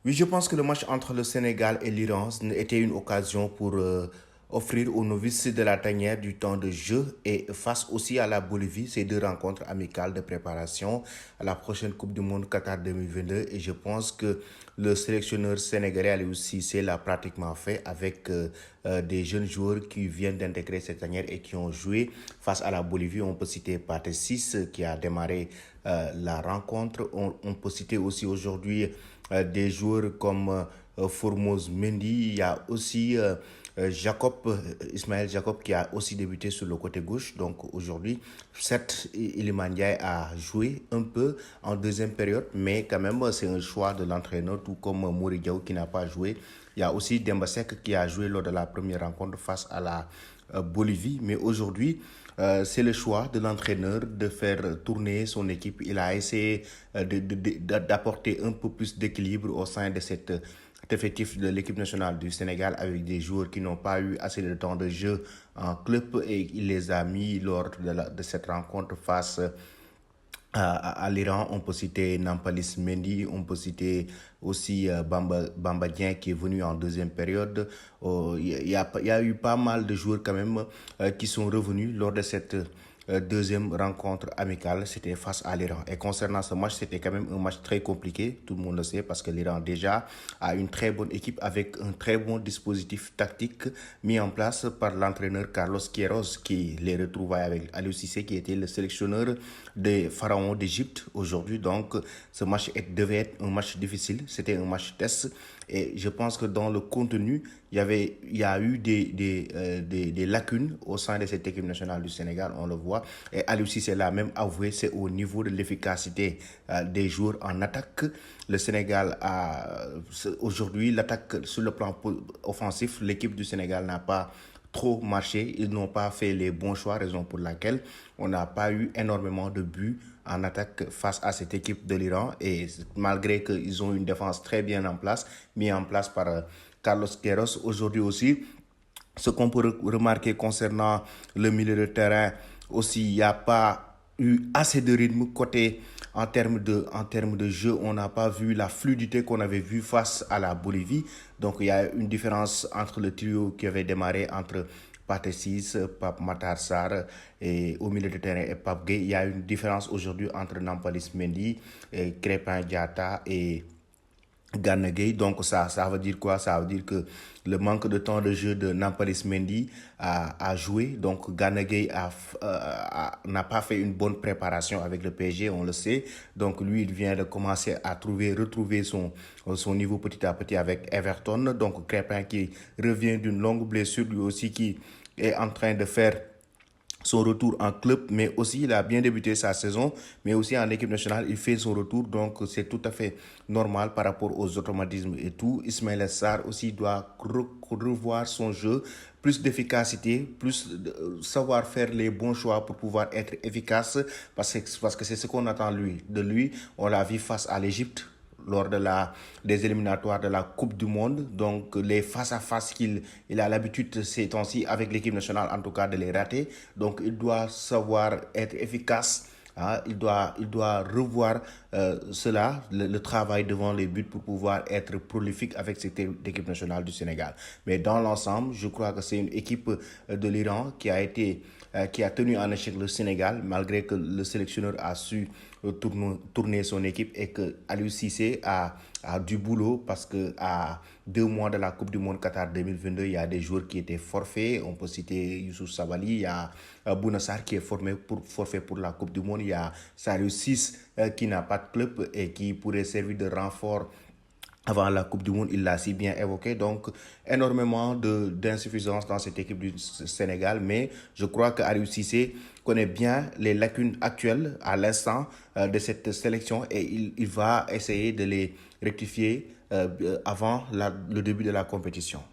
Oui, je pense que le match entre le Sénégal et l'Iran était une occasion pour offrir aux novices de la tanière du temps de jeu et face aussi à la Bolivie, ces deux rencontres amicales de préparation à la prochaine Coupe du Monde Qatar 2022. Et je pense que le sélectionneur sénégalais Aliou Cissé l'a pratiquement fait avec des jeunes joueurs qui viennent d'intégrer cette tanière et qui ont joué face à la Bolivie. On peut citer Pathé 6 qui a démarré la rencontre. On peut citer aussi aujourd'hui des joueurs comme Formose Mendy. Il y a aussi Jacob, Ismaël Jacob qui a aussi débuté sur le côté gauche. Donc aujourd'hui, certes, Iliman Ndiaye a joué un peu en deuxième période, mais quand même, c'est un choix de l'entraîneur, tout comme Mouri Diaw qui n'a pas joué. Il y a aussi Demba Seck qui a joué lors de la première rencontre face à la Bolivie. Mais aujourd'hui, c'est le choix de l'entraîneur de faire tourner son équipe. Il a essayé d'apporter un peu plus d'équilibre au sein de cet effectif de l'équipe nationale du Sénégal avec des joueurs qui n'ont pas eu assez de temps de jeu en club et il les a mis lors de cette rencontre face à l'Iran. On peut citer Nampalis Mendy, on peut citer aussi Bamba Dieng qui est venu en deuxième période. Il y a eu pas mal de joueurs quand même qui sont revenus lors de cette deuxième rencontre amicale, c'était face à l'Iran. Et concernant ce match, c'était quand même un match très compliqué, tout le monde le sait, parce que l'Iran déjà a une très bonne équipe avec un très bon dispositif tactique mis en place par l'entraîneur Carlos Queiroz, qui les retrouvailles avec Aliou Cissé, qui était le sélectionneur des pharaons d'Égypte aujourd'hui. Donc, ce match devait être un match difficile, c'était un match test. Et je pense que dans le contenu, il y a eu des lacunes au sein de cette équipe nationale du Sénégal, on le voit. Et Aliou Cissé l'a même avoué, c'est au niveau de l'efficacité des joueurs en attaque. Le Sénégal a aujourd'hui l'attaque sur le plan offensif, l'équipe du Sénégal n'a pas trop marché, ils n'ont pas fait les bons choix, raison pour laquelle on n'a pas eu énormément de buts en attaque face à cette équipe de l'Iran. Et malgré qu'ils ont une défense très bien en place, mis en place par Carlos Queiroz, aujourd'hui aussi, ce qu'on peut remarquer concernant le milieu de terrain, aussi, il n'y a pas eu assez de rythme côté en termes de jeu. On n'a pas vu la fluidité qu'on avait vue face à la Bolivie. Donc, il y a une différence entre le trio qui avait démarré entre Pathé Ciss, Pape Matar Sarr et au milieu de terrain et Pape Gueye. Il y a une différence aujourd'hui entre Nampalis Mendy, et Crépin Diatta et Gana Gueye. Donc ça veut dire quoi? Ça veut dire que le manque de temps de jeu de Nampalis Mendy a joué. Donc Gana Gueye n'a pas fait une bonne préparation avec le PSG, on le sait. Donc lui, il vient de commencer à retrouver son niveau petit à petit avec Everton. Donc Crépin qui revient d'une longue blessure, lui aussi qui est en train de faire son retour en club, mais aussi il a bien débuté sa saison, mais aussi en équipe nationale, il fait son retour, donc c'est tout à fait normal par rapport aux automatismes et tout. Ismaël Sarr aussi doit revoir son jeu, plus d'efficacité, plus savoir faire les bons choix pour pouvoir être efficace, parce que c'est ce qu'on attend de lui. On l'a vu face à l'Égypte lors des éliminatoires de la Coupe du Monde. Donc, les face-à-face il a l'habitude ces temps-ci avec l'équipe nationale, en tout cas, de les rater. Donc, il doit savoir être efficace. Hein. Il doit revoir cela, le travail devant les buts pour pouvoir être prolifique avec cette équipe nationale du Sénégal. Mais dans l'ensemble, je crois que c'est une équipe de l'Iran qui a tenu en échec le Sénégal, malgré que le sélectionneur a su tourner son équipe et que Aliou Cissé a du boulot parce que à 2 mois de la Coupe du Monde Qatar 2022, il y a des joueurs qui étaient forfaits. On peut citer Youssouf Sabali, il y a Bouna Sarr qui est forfait pour la Coupe du Monde, il y a Saliou Ciss qui n'a pas de club et qui pourrait servir de renfort avant la Coupe du Monde, il l'a si bien évoqué. Donc, énormément d'insuffisance dans cette équipe du Sénégal. Mais je crois que Aliou Cissé connaît bien les lacunes actuelles à l'instant de cette sélection et il va essayer de les rectifier avant le début de la compétition.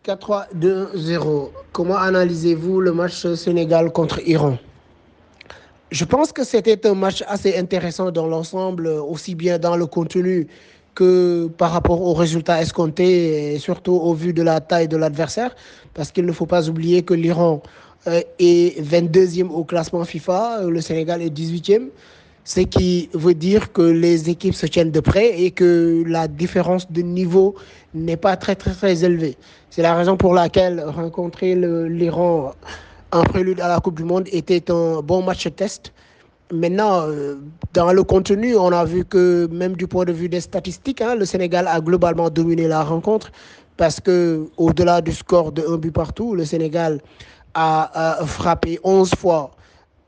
4-3-2-0. Comment analysez-vous le match Sénégal contre Iran? Je pense que c'était un match assez intéressant dans l'ensemble, aussi bien dans le contenu que par rapport aux résultats escomptés, et surtout au vu de la taille de l'adversaire, parce qu'il ne faut pas oublier que l'Iran est 22e au classement FIFA, le Sénégal est 18e, ce qui veut dire que les équipes se tiennent de près et que la différence de niveau n'est pas très élevée. C'est la raison pour laquelle rencontrer l'Iran en prélude à la Coupe du Monde était un bon match test. Maintenant, dans le contenu, on a vu que même du point de vue des statistiques, le Sénégal a globalement dominé la rencontre parce que au-delà du score de 1 but partout, le Sénégal a frappé 11 fois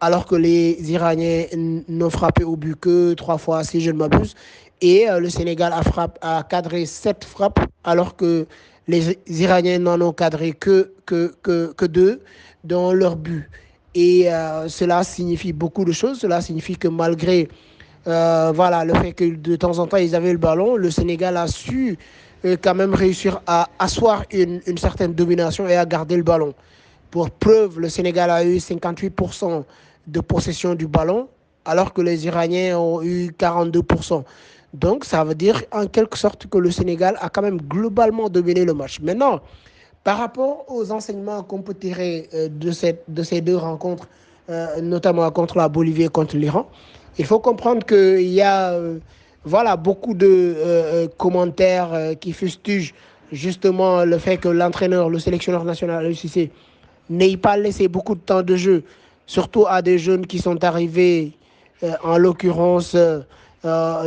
alors que les Iraniens n'ont frappé au but que 3 fois, si je ne m'abuse. Et le Sénégal a cadré 7 frappes alors que les Iraniens n'en ont cadré que 2 dans leur but. Et cela signifie beaucoup de choses. Cela signifie que malgré voilà, le fait que de temps en temps ils avaient le ballon, le Sénégal a su quand même réussir à asseoir une certaine domination et à garder le ballon. Pour preuve, le Sénégal a eu 58% de possession du ballon, alors que les Iraniens ont eu 42%. Donc, ça veut dire en quelque sorte que le Sénégal a quand même globalement dominé le match. Maintenant, par rapport aux enseignements qu'on peut tirer de ces deux rencontres, notamment contre la Bolivie et contre l'Iran, il faut comprendre qu'il y a voilà, beaucoup de commentaires qui fustigent justement le fait que l'entraîneur, le sélectionneur national, le Cissé, n'ait pas laissé beaucoup de temps de jeu, surtout à des jeunes qui sont arrivés, en l'occurrence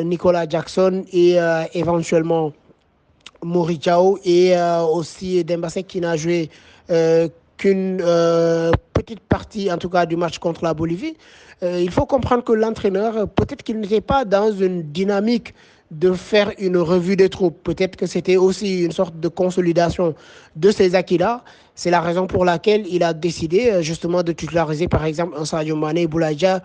Nicolas Jackson et éventuellement Mori Chao et aussi Dembasek qui n'a joué qu'une petite partie, en tout cas, du match contre la Bolivie. Il faut comprendre que l'entraîneur, peut-être qu'il n'était pas dans une dynamique de faire une revue des troupes. Peut-être que c'était aussi une sorte de consolidation de ces acquis-là. C'est la raison pour laquelle il a décidé justement de titulariser par exemple un Sadio Mané, Boulaïdja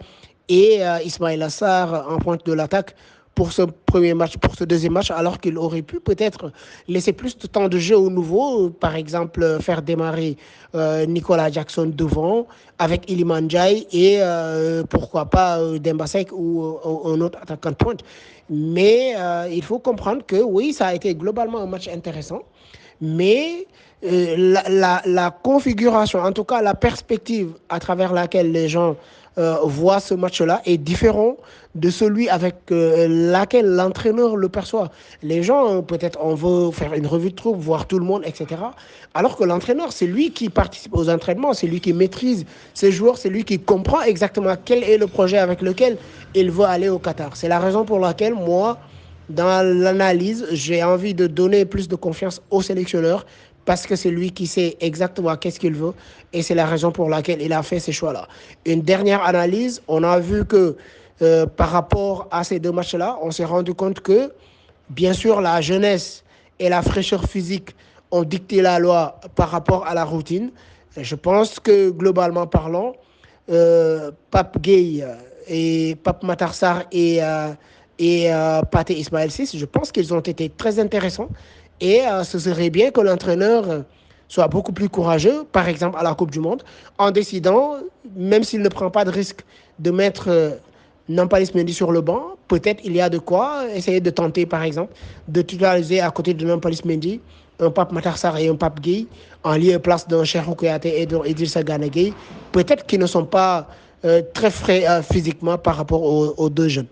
et Ismaël Assar en pointe de l'attaque pour ce premier match, pour ce deuxième match, alors qu'il aurait pu peut-être laisser plus de temps de jeu au nouveau, par exemple faire démarrer Nicolas Jackson devant avec Iliman Ndiaye et pourquoi pas Dembasek ou un autre attaquant de pointe. Mais il faut comprendre que oui, ça a été globalement un match intéressant, mais la configuration, en tout cas la perspective à travers laquelle les gens voient ce match-là est différent de celui avec laquelle l'entraîneur le perçoit. Les gens, peut-être, on veut faire une revue de troupe, voir tout le monde, etc. Alors que l'entraîneur, c'est lui qui participe aux entraînements, c'est lui qui maîtrise ses joueurs, c'est lui qui comprend exactement quel est le projet avec lequel il veut aller au Qatar. C'est la raison pour laquelle, moi, dans l'analyse, j'ai envie de donner plus de confiance au sélectionneur parce que c'est lui qui sait exactement qu'est-ce qu'il veut et c'est la raison pour laquelle il a fait ces choix-là. Une dernière analyse, on a vu que par rapport à ces deux matchs-là, on s'est rendu compte que, bien sûr, la jeunesse et la fraîcheur physique ont dicté la loi par rapport à la routine. Je pense que, globalement parlant, Pape Gueye et Pape Matarsar et Pathé Ismaël Ciss, je pense qu'ils ont été très intéressants. Et ce serait bien que l'entraîneur soit beaucoup plus courageux, par exemple à la Coupe du Monde, en décidant, même s'il ne prend pas de risque de mettre Nampalys Mendy sur le banc, peut-être il y a de quoi essayer de tenter, par exemple, de titulariser à côté de Nampalys Mendy un Pape Matarsar et un Pape Gueye, en lieu et place d'un Cheikhou Kouyaté et d'un Idrissa Gana Gueye, peut-être qu'ils ne sont pas très frais physiquement par rapport aux deux jeunes.